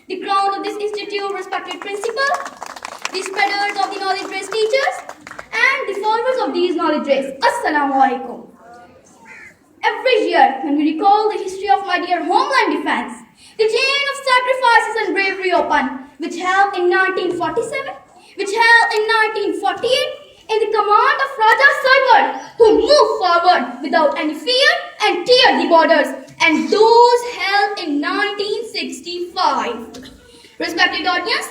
the crown of this institute, respected principal, the spreaders of the knowledge race teachers, and the followers of these knowledge race. Assalamu alaikum. Every year, when we recall the history of my dear homeland defense, the chain of sacrifices and bravery open, which held in 1947, which held in 1948, in the command of Raja Sarwar, who moved forward without any fear and cleared the borders, and those held in 1965. Respected audience,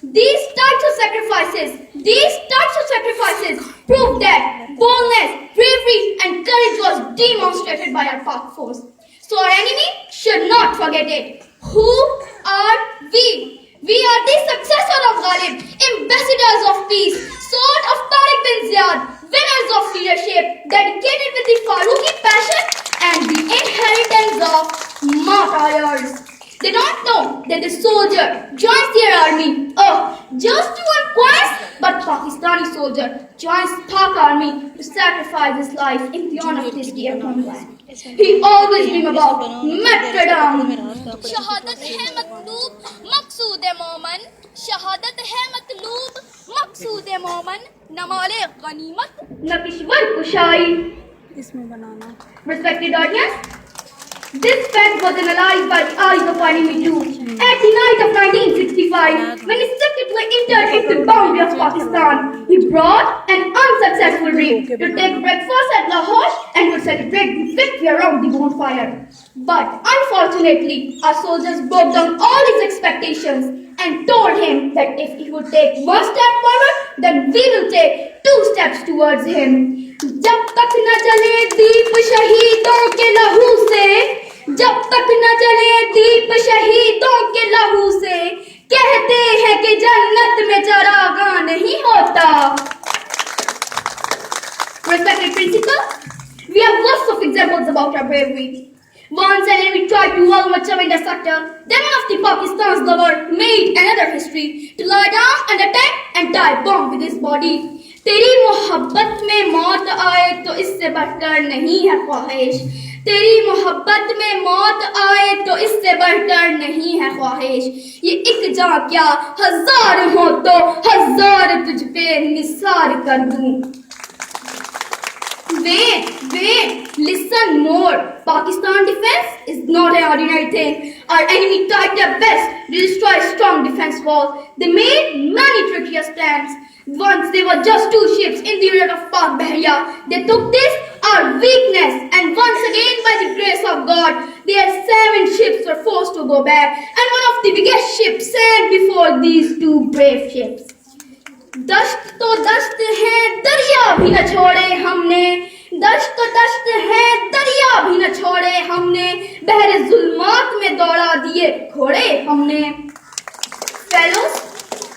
these types of sacrifices prove that boldness, bravery and courage was demonstrated by our Pak force. So our enemy should not forget it. Who are we? We are the successor of Ghalib, ambassadors of peace, sword of Tariq bin Ziyad, winners of leadership, dedicated with the Farooqi passion and the inheritance of martyrs. They don't know that the soldier joins their army, just to earn points, but Pakistani soldier joins Pak army to sacrifice his life in the honor of his dear homeland. He always dream about martyrdom. शहादत है मतलूब मकसूद मोमन शहादत है मतलूब मकसूद मोमन नमाले गनीमत न Kishwar कुशाई. Respected audience, this fact was analyzed by the eyes of enemy too. At the night of 1965, when he secretly entered into the boundary of Pakistan, he brought an unsuccessful dream to take breakfast at Lahore and to celebrate the victory around the bonfire. But unfortunately, our soldiers broke down all his expectations and told him that if he would take one step forward, then we will take 2 steps towards him. जब तक न जले दीप शहीदों के लहू से, जब तक न जले दीप शहीदों के लहू से, कहते हैं कि जन्नत में चरागाह नहीं होता. Respected principal, we have lots of examples about our bravery. Once an enemy tried to wall Machar in the sector, then one of the Pakistan's lover made another history to lie down and attack and die bomb with his body. तेरी मोहब्बत में मौत आए तो इससे बढ़कर नहीं है ख्वाहिश. तेरी मोहब्बत में मौत आए तो इससे बढ़कर नहीं है ख्वाहिश. ये एक जान क्या 1000 हो तो 1000 तुझ पे निसार कर दूं. Wait, listen more. Pakistan defense is not an ordinary thing. Our enemy tried their best to destroy a strong defense wall. They made many trickiest plans. Once there were just 2 ships in the river of Pak Bahriya. They took this, our weakness, and once again by the grace of God, their 7 ships were forced to go back, and one of the biggest ships sank before these 2 brave ships. दश्त तो दश्त है दरिया भी न छोड़े हमने, दश्त तो दश्त है दरिया भी न छोड़े हमने, बहरे जुल्मात में दौड़ा दिए घोड़े हमने. Fellows,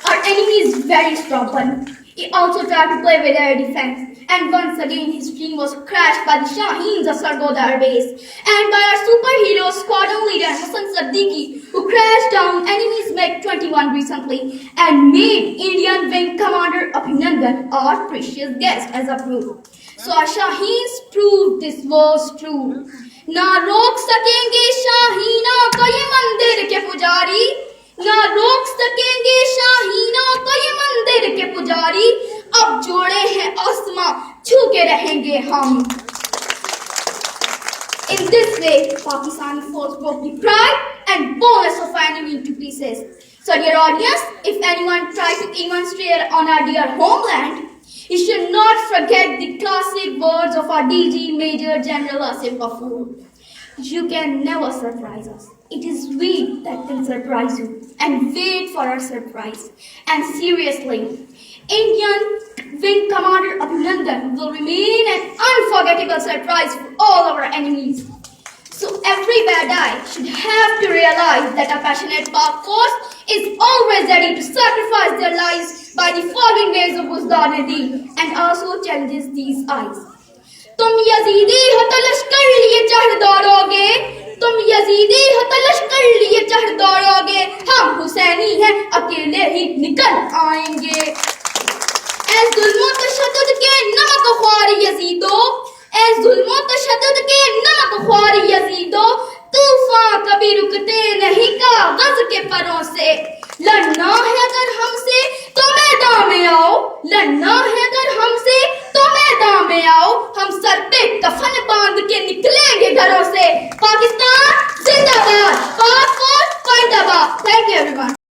our enemy is very stubborn. He also tried to play with air defense, and once again his dream was crashed by the Shaheens of Sargodha Air Base and by our superhero squadron leader Hassan Siddiqui, who crashed down enemy's MiG-21 recently and made Indian Wing Commander Abhinandan our precious guest as a proof. So our Shaheens proved this was true. ना रोक सकेंगे शाहीनों को ये मंदिर के पुजारी, ना रोक सकेंगे शाहीनों को ये मंदिर के पुजारी, अब जोड़े हैं आसमां छू के रहेंगे हम. In this way, Pakistani force broke the pride and boldness of our enemy into pieces. So dear audience, if anyone tries to even stray on our dear homeland, you should not forget the classic words of our DG Major General Asif Ghafoor. You can never surprise us. It is we that can surprise you, and wait for our surprise. And seriously, Indian Wing Commander Abhinandan will remain an unforgettable surprise for all our enemies. So every bad eye should have to realize that a passionate Pak force is always ready to sacrifice their lives by the following ways of Buzdar-e and also challenges these eyes. तुम Yazidi हो तो लश्कर लिए चढ़ दौड़ोगे, तुम Yazidi हो तो लश्कर लिए चढ़ दौड़ोगे, हम हुसैनी हैं अकेले ही निकल आएंगे. ऐ जुल्म तशद्दुद के नमक ख्वार यजीदो, ऐ जुल्म तशद्दुद के नमक ख्वार यजीदो, तूफान कभी रुकते नहीं कागज के परों से। लड़ना है अगर हमसे तो मैदान में आओ, लड़ना है अगर हमसे तो मैदान में आओ, हम सर पे कफन बांध के निकलेंगे घरों से। पाकिस्तान